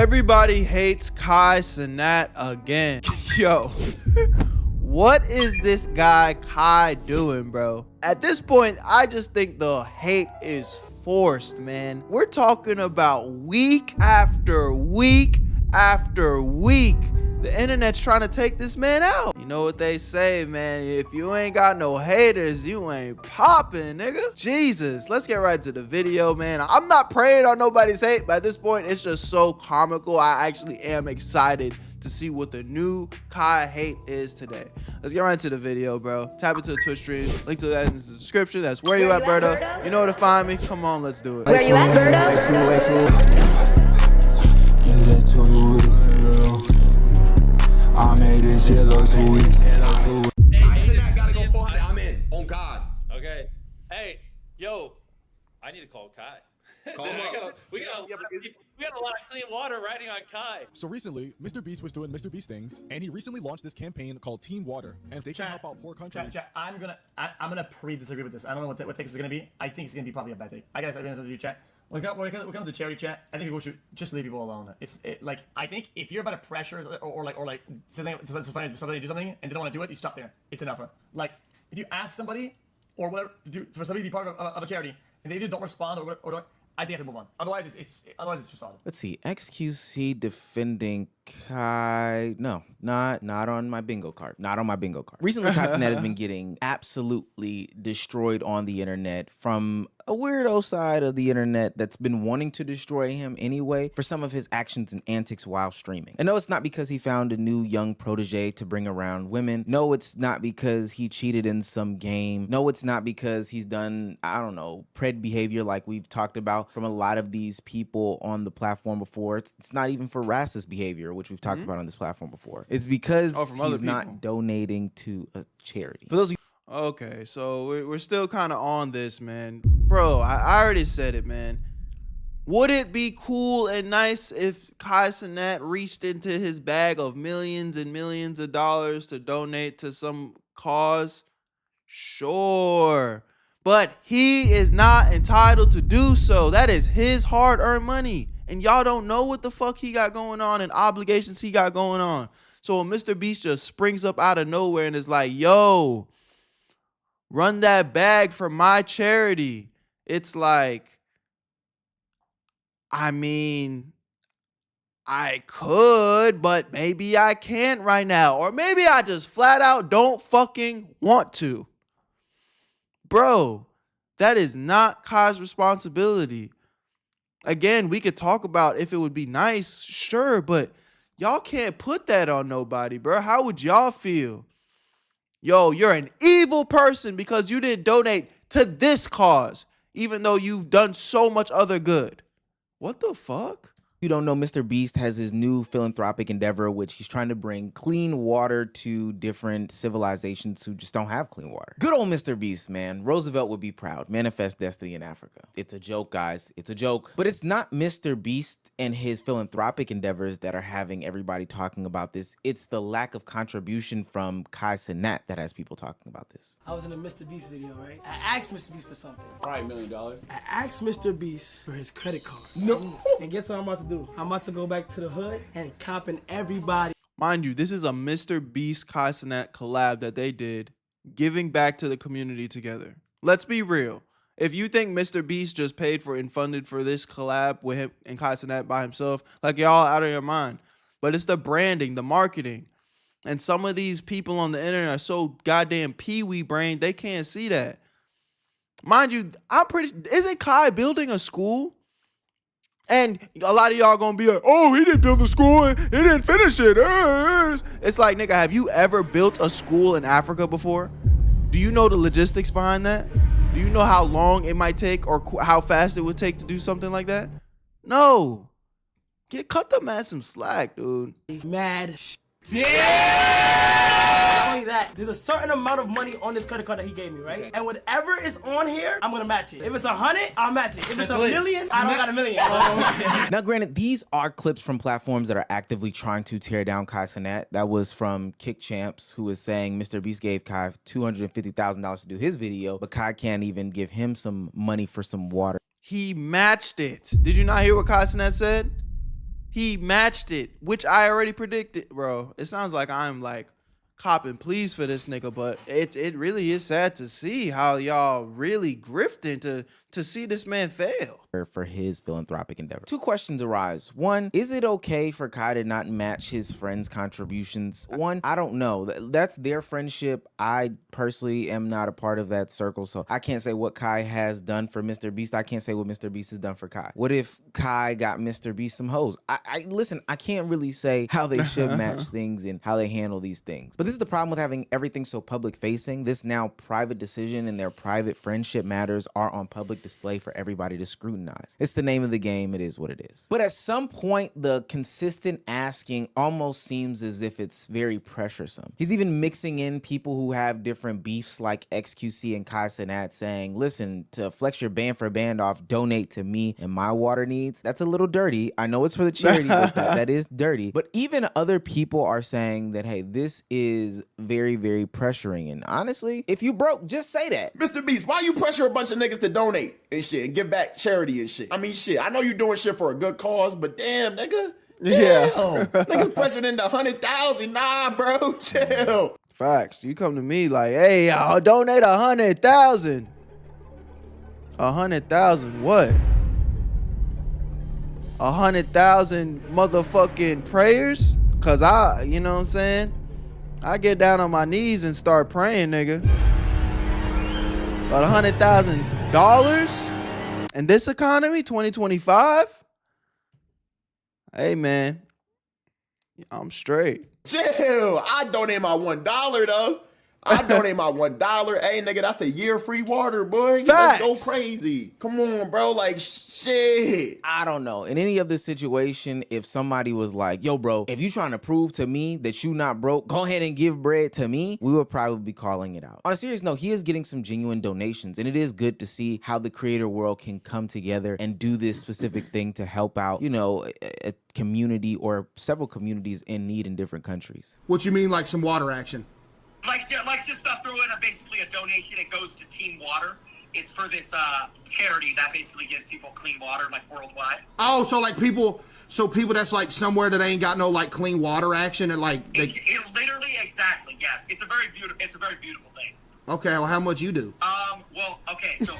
Everybody hates Kai Cenat again. Yo, what is this guy Kai doing, bro? At this point, I just think the hate is forced, man. We're talking about week after week after week. The internet's trying to take this man out. You know what they say, man? If you ain't got no haters, you ain't popping, nigga. Jesus, let's get right to the video, man. I'm not preying on nobody's hate, but at this point, it's just so comical. I actually am excited to see what the new Kai hate is today. Let's get right into the video, bro. Tap into the Twitch streams. Link to that in the description. That's Where You At Berto. You know where to find me. Come on, let's do it. Where you at, Berto? I made this shit look sweet. I said I gotta go 400. I'm in. On God. Okay. Hey, yo, I need to call Kai. Call him up. We got a lot of clean water riding on Kai. So recently, MrBeast was doing MrBeast things, and he recently launched this campaign called Team Water, and if they can help out poor countries. I'm gonna pre-disagree with this. I don't know what take this is gonna be. I think it's gonna be probably a bad thing. I gotta say, you chat. When it comes to the charity chat, I think people should just leave people alone. Like I think if you're about to pressure or like something to do something and they don't want to do it, you stop there. It's enough. Like if you ask somebody or whatever to do for somebody to be part of a charity and they either don't respond or I think you have to move on. Otherwise, it's just odd. Let's see. XQC defending Kai. No, not on my bingo card. Not on my bingo card. Recently, Kai Cenat has been getting absolutely destroyed on the internet from a weirdo side of the internet that's been wanting to destroy him anyway for some of his actions and antics while streaming. And no, it's not because he found a new young protege to bring around women. No, it's not because he cheated in some game. No, it's not because he's done, I don't know, pred behavior like we've talked about from a lot of these people on the platform before. It's not even for racist behavior, which we've talked about on this platform before. It's because he's not donating to a charity. For those of you okay, so we're still kind of on this, man. Bro, I already said it, man. Would it be cool and nice if Kai Cenat reached into his bag of millions and millions of dollars to donate to some cause? Sure. But he is not entitled to do so. That is his hard-earned money. And y'all don't know what the fuck he got going on and obligations he got going on. So when MrBeast just springs up out of nowhere and is like, yo, run that bag for my charity. It's like, I mean, I could, but maybe I can't right now. Or maybe I just flat out don't fucking want to. Bro, that is not Kai's responsibility. Again, we could talk about if it would be nice, sure, but y'all can't put that on nobody, bro. How would y'all feel? Yo, you're an evil person because you didn't donate to this cause, even though you've done so much other good. What the fuck? You don't know, MrBeast has his new philanthropic endeavor, which he's trying to bring clean water to different civilizations who just don't have clean water. Good old MrBeast, man. Roosevelt would be proud. Manifest destiny in Africa. It's a joke, guys. It's a joke. But it's not MrBeast and his philanthropic endeavors that are having everybody talking about this. It's the lack of contribution from Kai Cenat that has people talking about this. I was in a MrBeast video, right? I asked MrBeast for something. Probably $1 million. I asked MrBeast for his credit card. No. And guess what I'm about to do? I'm about to go back to the hood and copping everybody. Mind you, this is a MrBeast Kai Cenat collab that they did, giving back to the community together. Let's be real. If you think MrBeast just paid for and funded for this collab with him and Kai Cenat by himself, like y'all out of your mind. But it's the branding, the marketing. And some of these people on the internet are so goddamn pee-wee brain, they can't see that. Mind you, isn't Kai building a school? And a lot of y'all gonna be like, oh, he didn't build the school and he didn't finish it. It's like, nigga, have you ever built a school in Africa before? Do you know the logistics behind that? Do you know how long it might take or how fast it would take to do something like that? No. Cut the man some slack, dude. Mad. Not only that, there's a certain amount of money on this credit card that he gave me, right? Okay. And whatever is on here, I'm gonna match it. If it's 100, I'll match it. If it's $1 million, I don't got $1 million. Now, granted, these are clips from platforms that are actively trying to tear down Kai Cenat. That was from Kick Champs, who is saying MrBeast gave Kai $250,000 to do his video, but Kai can't even give him some money for some water. He matched it. Did you not hear what Kai Cenat said? He matched it, which I already predicted, bro. It sounds like I'm like copping pleas for this nigga, but it really is sad to see how y'all really grifting to see this man fail. For his philanthropic endeavor. Two questions arise. One, is it okay for Kai to not match his friends' contributions? One, I don't know. That's their friendship. I personally am not a part of that circle, so I can't say what Kai has done for MrBeast. I can't say what MrBeast has done for Kai. What if Kai got MrBeast some hoes? Listen, I can't really say how they should match things and how they handle these things. But this is the problem with having everything so public facing. This now private decision and their private friendship matters are on public display for everybody to scrutinize. It's the name of the game. It is what it is. But at some point, the consistent asking almost seems as if it's very pressuresome. He's even mixing in people who have different beefs like XQC and Kai Cenat saying, listen, to flex your band for band off, donate to me and my water needs. That's a little dirty. I know it's for the charity, but that is dirty. But even other people are saying that, hey, this is very, very pressuring. And honestly, if you broke, just say that. MrBeast, why you pressure a bunch of niggas to donate and shit and give back charity and shit? I mean, shit, I know you doing shit for a good cause, but damn, nigga. Yeah. Niggas pressured into 100,000. Nah, bro, chill. Facts. You come to me like, hey, I'll donate 100,000. 100,000 what? 100,000 motherfucking prayers? Cause you know what I'm saying? I get down on my knees and start praying, nigga. But $100,000 in this economy, 2025? Hey, man, I'm straight. Chill. I donate my $1 though. I donate my $1. Hey, nigga, that's a year free water, boy. Facts. Let's go crazy. Come on, bro. Like, shit. I don't know. In any other situation, if somebody was like, yo, bro, if you trying to prove to me that you not broke, go ahead and give bread to me, we would probably be calling it out. On a serious note, he is getting some genuine donations, and it is good to see how the creator world can come together and do this specific thing to help out, you know, a community or several communities in need in different countries. What you mean, like some water action? Like just throw in basically a donation. It goes to Team Water. It's for this charity that basically gives people clean water, like worldwide. Oh, so like people that's like somewhere that ain't got no like clean water action and like they... it literally exactly, yes. It's a very beautiful thing. Okay, well, how much you do? Well, okay, so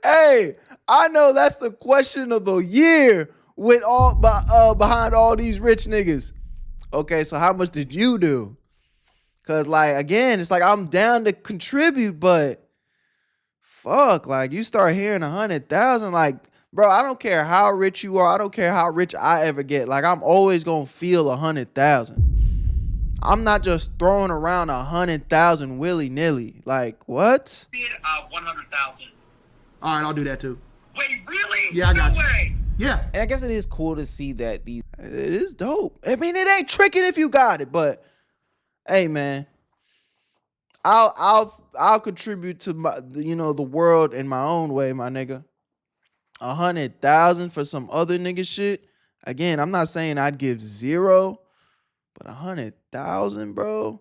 Hey, I know that's the question of the year with all behind all these rich niggas. Okay, so how much did you do? Cause like, again, it's like I'm down to contribute, but fuck, like you start hearing 100,000, like, bro, I don't care how rich you are. I don't care how rich I ever get. Like, I'm always gonna feel 100,000. I'm not just throwing around 100,000 willy nilly. Like, what? 100,000. All right, I'll do that too. Wait, really? Yeah, I got no you. way. Yeah. And I guess it is cool to see that these... It is dope. I mean, it ain't tricking if you got it, but hey, man, I'll contribute to my, the world in my own way, my nigga. 100,000 for some other nigga shit. Again, I'm not saying I'd give zero, but 100,000, bro.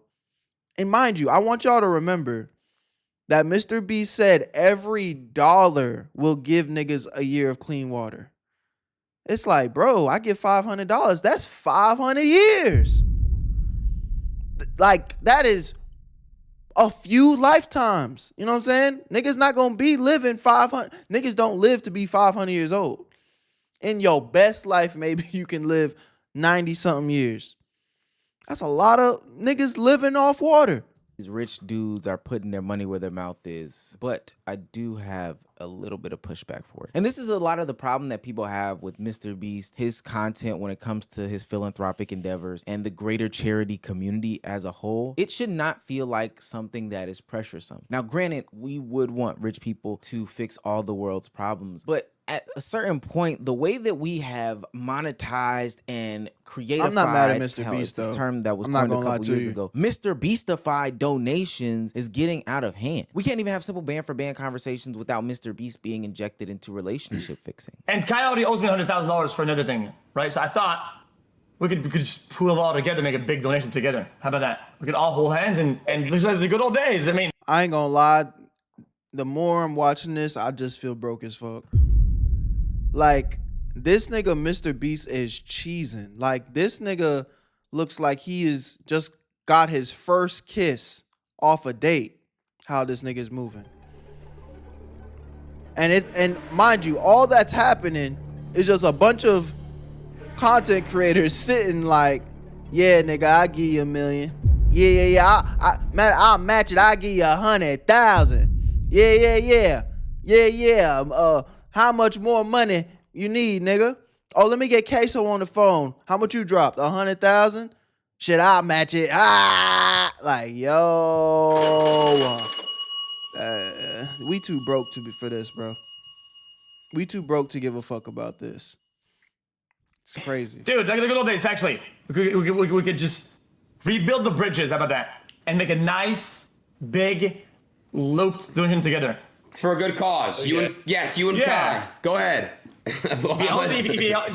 And mind you, I want y'all to remember that MrBeast said every dollar will give niggas a year of clean water. It's like, bro, I get $500. That's 500 years. Like, that is a few lifetimes. You know what I'm saying? Niggas not gonna be living 500. Niggas don't live to be 500 years old. In your best life, maybe you can live 90-something years. That's a lot of niggas living off water. These rich dudes are putting their money where their mouth is, but I do have a little bit of pushback for it. And this is a lot of the problem that people have with MrBeast, his content when it comes to his philanthropic endeavors and the greater charity community as a whole. It should not feel like something that is pressuresome. Now, granted, we would want rich people to fix all the world's problems, but at a certain point, the way that we have monetized and creatified, I'm not mad at MrBeast, though. A term that was I'm not coined a gonna lie couple to years you. ago. MrBeastified donations is getting out of hand. We can't even have simple band for band conversations without MrBeast being injected into relationship fixing. And Kai already owes me $100,000 for another thing, right? So I thought we could just pool it all together, make a big donation together. How about that? We could all hold hands and look like the good old days. I mean, I ain't gonna lie. The more I'm watching this, I just feel broke as fuck. Like, this nigga Mr. Beast is cheesing. Like, this nigga looks like he is just got his first kiss off a date. How this nigga is moving. And mind you, all that's happening is just a bunch of content creators sitting like, yeah, nigga, I'll give you $1 million. Yeah. I'll match it. I'll give you 100,000. Yeah. How much more money you need, nigga? Oh, let me get Queso on the phone. How much you dropped? 100,000? Shit, I'll match it. Like, yo. We too broke for this, bro. We too broke to give a fuck about this. It's crazy. Dude, like the good old days, actually. We could just rebuild the bridges, how about that? And make a nice, big, looped doing them together. For a good cause. You and Kai. Go ahead. If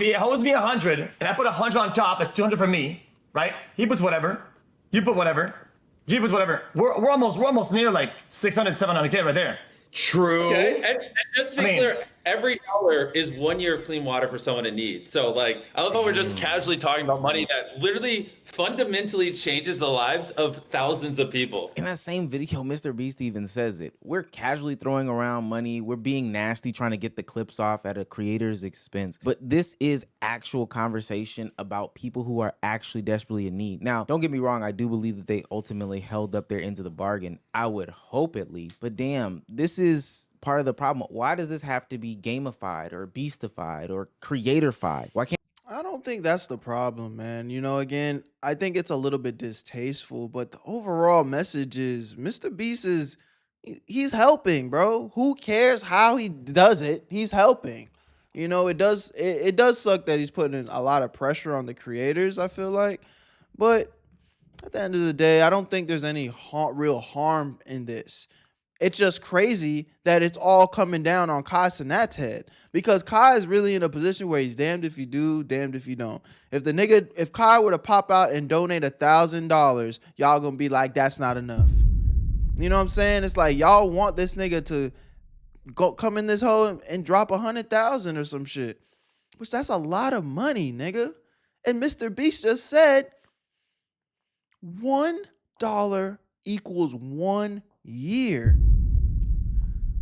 he owes me 100, and I put 100 on top, that's 200 for me, right? He puts whatever. You put whatever. He puts whatever. We're almost near like 600, 700K right there. True. Okay. And just to be clear, every dollar is 1 year of clean water for someone in need. So, like, I love how we're just casually talking about money that literally fundamentally changes the lives of thousands of people. In that same video, MrBeast even says it. We're casually throwing around money. We're being nasty, trying to get the clips off at a creator's expense. But this is actual conversation about people who are actually desperately in need. Now, don't get me wrong. I do believe that they ultimately held up their end of the bargain. I would hope at least. But damn, this is part of the problem. Why does this have to be gamified or beastified or creatorfied? Why can't I don't think that's the problem, man. You know, again, I think it's a little bit distasteful, but the overall message is MrBeast he's helping, bro. Who cares how he does it? He's helping. You know, it does suck that he's putting a lot of pressure on the creators, I feel like. But at the end of the day, I don't think there's any real harm in this. It's just crazy that it's all coming down on Kai Cenat's head, because Kai is really in a position where he's damned if you do, damned if you don't. If Kai were to pop out and donate $1,000, y'all gonna be like, that's not enough. You know what I'm saying? It's like y'all want this nigga to come in this hole and drop 100,000 or some shit, which that's a lot of money, nigga. And MrBeast just said $1 equals 1 year.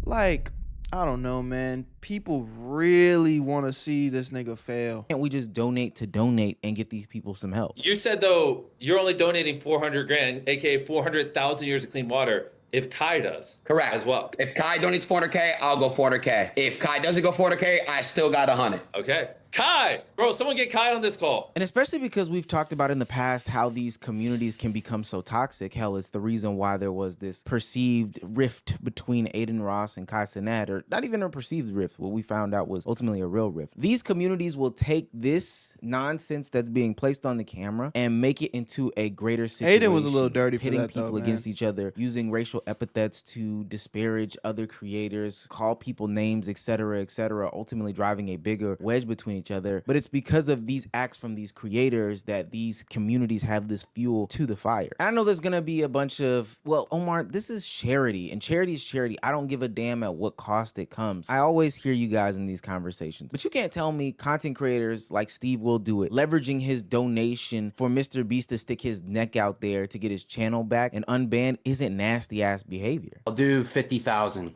Like, I don't know, man. People really want to see this nigga fail. Can't we just donate to donate and get these people some help? You said, though, you're only donating 400 grand, aka 400,000 years of clean water, if Kai does. Correct. As well. If Kai donates 400K, I'll go 400K. If Kai doesn't go 400K, I still got 100. Okay. Kai! Bro, someone get Kai on this call. And especially because we've talked about in the past how these communities can become so toxic. Hell, it's the reason why there was this perceived rift between Aiden Ross and Kai Cenat, or not even a perceived rift. What we found out was ultimately a real rift. These communities will take this nonsense that's being placed on the camera and make it into a greater situation. Aiden was a little dirty for pitting that, people though, against each other, using racial epithets to disparage other creators, call people names, etc., ultimately driving a bigger wedge between each other. But it's because of these acts from these creators that these communities have this fuel to the fire. And I know there's gonna be a bunch of, well, Omar, this is charity, and charity is charity. I don't give a damn at what cost it comes. I always hear you guys in these conversations, but you can't tell me content creators like Steve will do it, leveraging his donation for MrBeast to stick his neck out there to get his channel back and unbanned isn't nasty ass behavior. I'll do 50,000.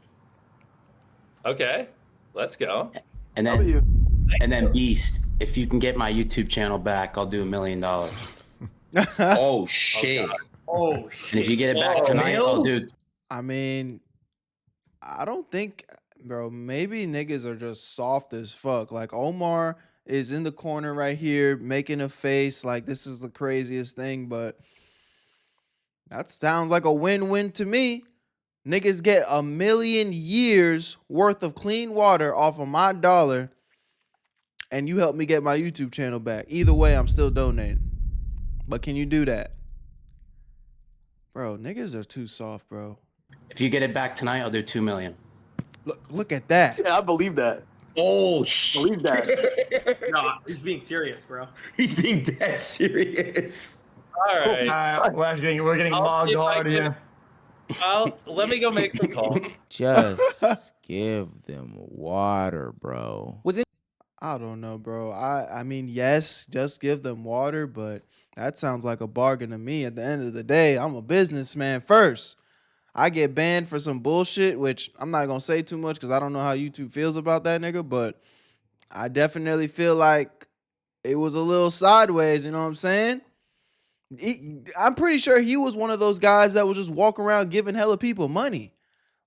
Okay, let's go. And then Beast, if you can get my YouTube channel back, I'll do $1 million. Oh shit. Oh shit. And if you get it back tonight, I'll do. I mean, I don't think, bro, maybe niggas are just soft as fuck. Like, Omar is in the corner right here making a face like this is the craziest thing, but that sounds like a win-win to me. Niggas get 1 million years worth of clean water off of my dollar, and you help me get my YouTube channel back. Either way, I'm still donating. But can you do that? Bro, niggas are too soft, bro. If you get it back tonight, I'll do 2 million. Look at that. Yeah, I believe that. Oh shit. Believe that. No, he's being serious, bro. He's being dead serious. All right. We're getting logged hard here. Well, let me go make some calls. Just give them water, bro. I don't know, bro. I mean, yes, just give them water, but that sounds like a bargain to me. At the end of the day, I'm a businessman first. I get banned for some bullshit, which I'm not gonna say too much because I don't know how YouTube feels about that nigga, but I definitely feel like it was a little sideways, you know what I'm saying? I'm pretty sure he was one of those guys that was just walking around giving hella people money.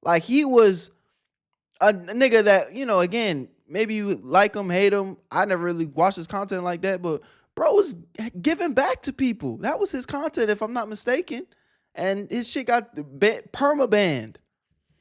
Like he was a nigga that, you know, again, maybe you like him, hate him. I never really watched his content like that, but bro was giving back to people. That was his content, if I'm not mistaken. And his shit got perma banned.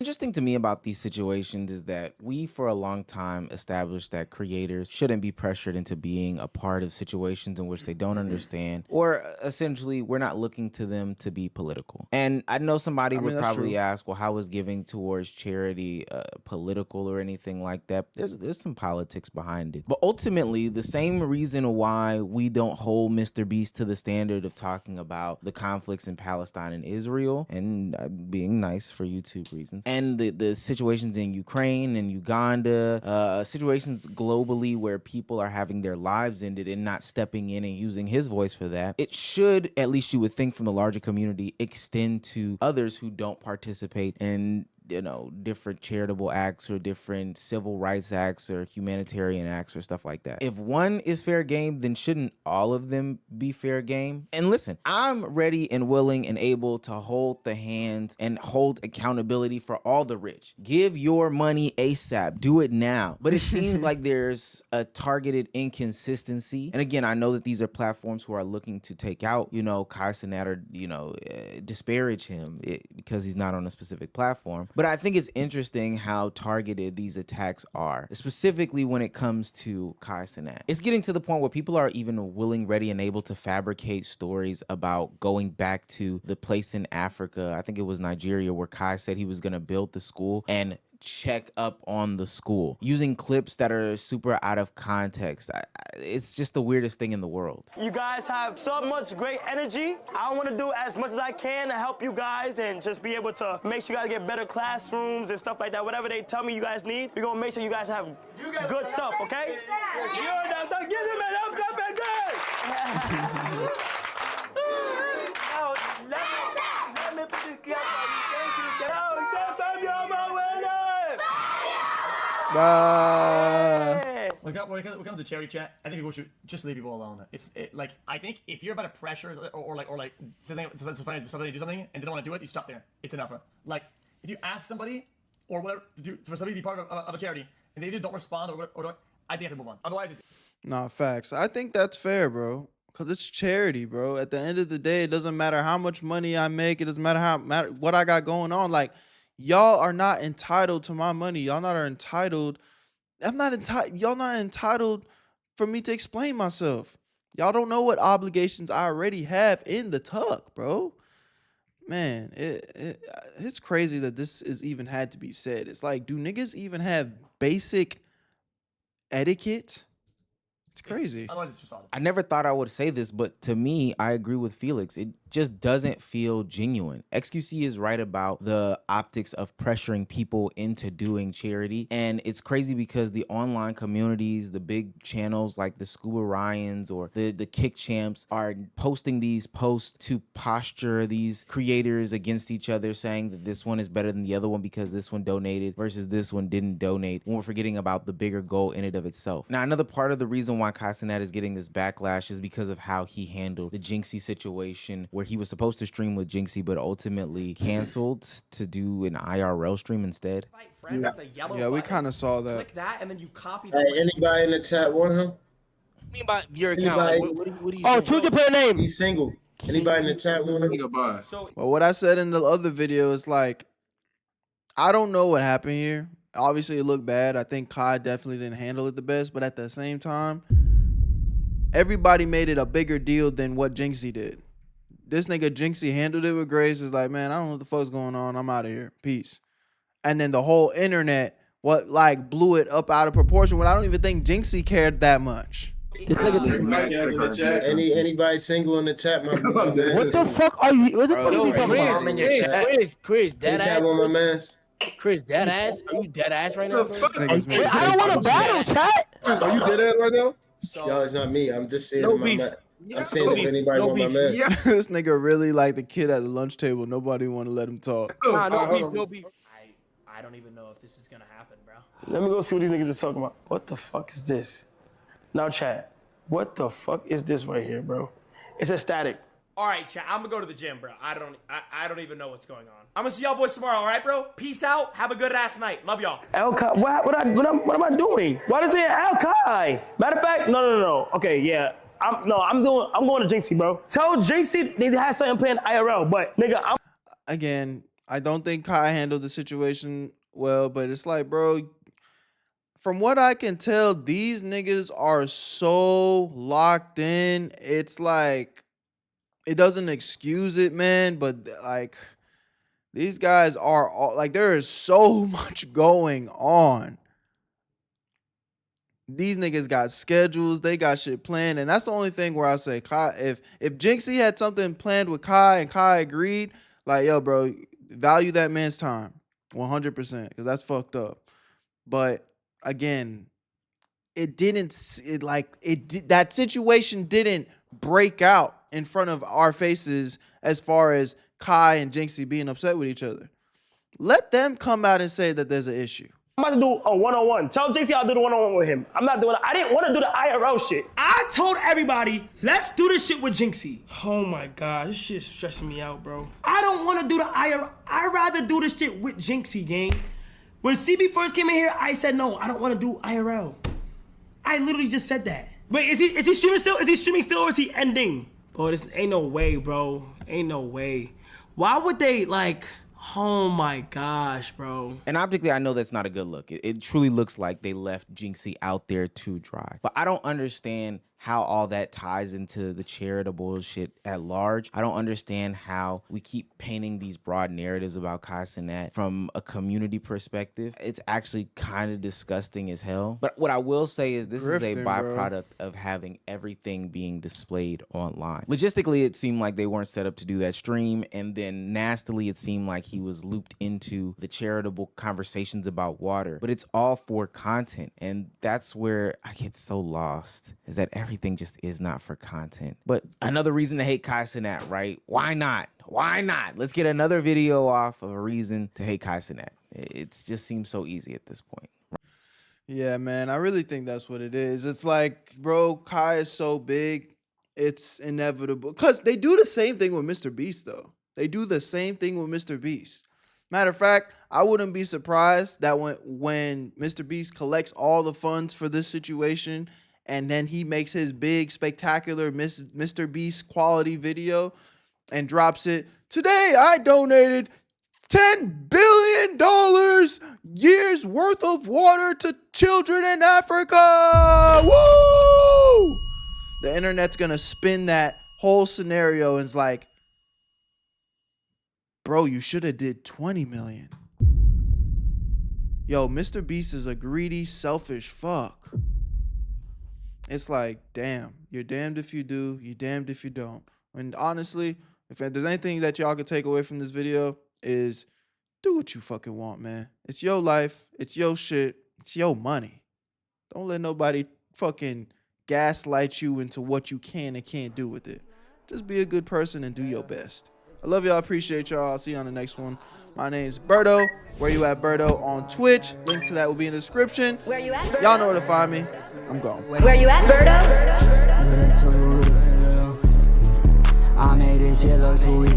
Interesting to me about these situations is that we, for a long time, established that creators shouldn't be pressured into being a part of situations in which they don't understand, or essentially, we're not looking to them to be political. And I know somebody would probably ask, well, how is giving towards charity political or anything like that? There's some politics behind it. But ultimately, the same reason why we don't hold MrBeast to the standard of talking about the conflicts in Palestine and Israel, and being nice for YouTube reasons, and the situations in Ukraine and Uganda, situations globally where people are having their lives ended and not stepping in and using his voice for that, it should, at least you would think from the larger community, extend to others who don't participate in, you know, different charitable acts or different civil rights acts or humanitarian acts or stuff like that. If one is fair game, then shouldn't all of them be fair game? And listen, I'm ready and willing and able to hold the hands and hold accountability for all the rich. Give your money ASAP. Do it now. But it seems like there's a targeted inconsistency. And again, I know that these are platforms who are looking to take out, you know, Kai Cenat or, you know, disparage him because he's not on a specific platform. But I think it's interesting how targeted these attacks are, specifically when it comes to Kai Cenat. It's getting to the point where people are even willing, ready, and able to fabricate stories about going back to the place in Africa, I think it was Nigeria, where Kai said he was going to build the school and check up on the school using clips that are super out of context. It's just the weirdest thing in the world. You guys have so much great energy. I want to do as much as I can to help you guys and just be able to make sure you guys get better classrooms and stuff like that. Whatever they tell me you guys need, we're going to make sure you guys have good stuff, okay? Look up the charity chat. I think people should just leave people alone. Like, I think if you're about to pressure or like something to do something and they don't want to do it, you stop there. It's enough. Like, if you ask somebody or whatever for somebody to be part of a charity and they either don't respond or don't, I think you have to move on. Otherwise, it's Nah, facts. I think that's fair, bro. Cause it's charity, bro. At the end of the day, it doesn't matter how much money I make. It doesn't matter what I got going on. Like, y'all are not entitled to my money. Y'all not are entitled. I'm not entitled. Y'all not entitled for me to explain myself. Y'all don't know what obligations I already have in the tuck, bro. Man, it's crazy that this is even had to be said. It's like, do niggas even have basic etiquette? It's crazy. Otherwise, it's just odd. I never thought I would say this, but to me, I agree with Felix. It just doesn't feel genuine. XQC is right about the optics of pressuring people into doing charity. And it's crazy because the online communities, the big channels like the Scuba Ryans or the Kick Champs are posting these posts to posture these creators against each other, saying that this one is better than the other one because this one donated versus this one didn't donate, when we're forgetting about the bigger goal in and of itself. Now, another part of the reason why Kai Cenat is getting this backlash is because of how he handled the Jinxy situation, where he was supposed to stream with Jinxy but ultimately canceled to do an IRL stream instead. Yeah, we kind of saw that. Click that and then you copy that. Hey, anybody in the chat want him? What do you mean by your account? Like, what do you Oh, choose your player name. He's single. Anybody in the chat want him? Well, what I said in the other video is like, I don't know what happened here. Obviously, it looked bad. I think Kai definitely didn't handle it the best, but at the same time, everybody made it a bigger deal than what Jinxy did. This nigga Jinxy handled it with grace. It's like, man, I don't know what the fuck's going on. I'm out of here. Peace. And then the whole internet, blew it up out of proportion when I don't even think Jinxy cared that much. Anybody single in the chat, my man? What the fuck are you? What the fuck are you talking about? Chris, dead ass. My man. Chris, dead ass. Are you dead ass right now, bro? Wait, I don't want to battle, chat. Are you dead ass right now? Yo, it's not me. I'm just saying No my beef. man. I'm saying if anybody want my man. This nigga really like the kid at the lunch table. Nobody want to let him talk. Nah, no beef. I don't even know if this is gonna happen, bro. Let me go see what these niggas are talking about. What the fuck is this? Now, chat. What the fuck is this right here, bro? It's a static. All right, chat. I'm gonna go to the gym, bro. I don't even know what's going on. I'm gonna see y'all boys tomorrow. All right, bro. Peace out. Have a good ass night. Love y'all. El Kai, what am I doing? Why does it say El Kai? Matter of fact, no. Okay, yeah. I'm going to Jinxy, bro. Tell Jinxy they had something planned IRL, but nigga, Again, I don't think Kai handled the situation well, but it's like, bro, from what I can tell, these niggas are so locked in. It's like, it doesn't excuse it, man, but like, these guys are all, like, there is so much going on. These niggas got schedules, they got shit planned, and that's the only thing where I say, Kai, if Jinxy had something planned with Kai and Kai agreed, like, yo, bro, value that man's time 100%, because that's fucked up. But again, that situation didn't break out in front of our faces as far as Kai and Jinxy being upset with each other. Let them come out and say that there's an issue. I'm about to do a one-on-one. Tell JC I'll do the one-on-one with him. I'm not doing it. I didn't want to do the IRL shit. I told everybody, let's do this shit with Jinxy. Oh my God, this shit's stressing me out, bro. I don't want to do the IRL. I'd rather do this shit with Jinxy, gang. When CB first came in here, I said, no, I don't want to do IRL. I literally just said that. Wait, is he streaming still? Is he streaming still or is he ending? Bro, this ain't no way, bro. Ain't no way. Why would they, like... Oh my gosh, bro. And optically, I know that's not a good look. It truly looks like they left Jinxy out there to dry. But I don't understand how all that ties into the charitable shit at large. I don't understand how we keep painting these broad narratives about Kai Cenat from a community perspective. It's actually kind of disgusting as hell. But what I will say is this is a byproduct of having everything being displayed online. Logistically, it seemed like they weren't set up to do that stream. And then nastily, it seemed like he was looped into the charitable conversations about water. But it's all for content. And that's where I get so lost, is that everything just is not for content. But another reason to hate Kai Cenat, right? Why not? Why not? Let's get another video off of a reason to hate Kai Cenat. It just seems so easy at this point. Yeah, man, I really think that's what it is. It's like, bro, Kai is so big, it's inevitable. Because they do the same thing with MrBeast, though. They do the same thing with MrBeast. Matter of fact, I wouldn't be surprised that when MrBeast collects all the funds for this situation and then he makes his big, spectacular MrBeast quality video and drops it, today I donated $10 billion years worth of water to children in Africa. Woo! The internet's gonna spin that whole scenario and it's like, bro, you should have did 20 million. Yo, MrBeast is a greedy, selfish fuck. It's like, damn, you're damned if you do, you're damned if you don't. And honestly, if there's anything that y'all could take away from this video, is do what you fucking want, man. It's your life, it's your shit, it's your money. Don't let nobody fucking gaslight you into what you can and can't do with it. Just be a good person and do your best. I love y'all, appreciate y'all. I'll see you on the next one. My name is Berto. Whereyouatberto on Twitch. Link to that will be in the description. Where you at, Berto? Y'all know where to find me. I'm gone. Where you at, Berto? I made this shit look sweet.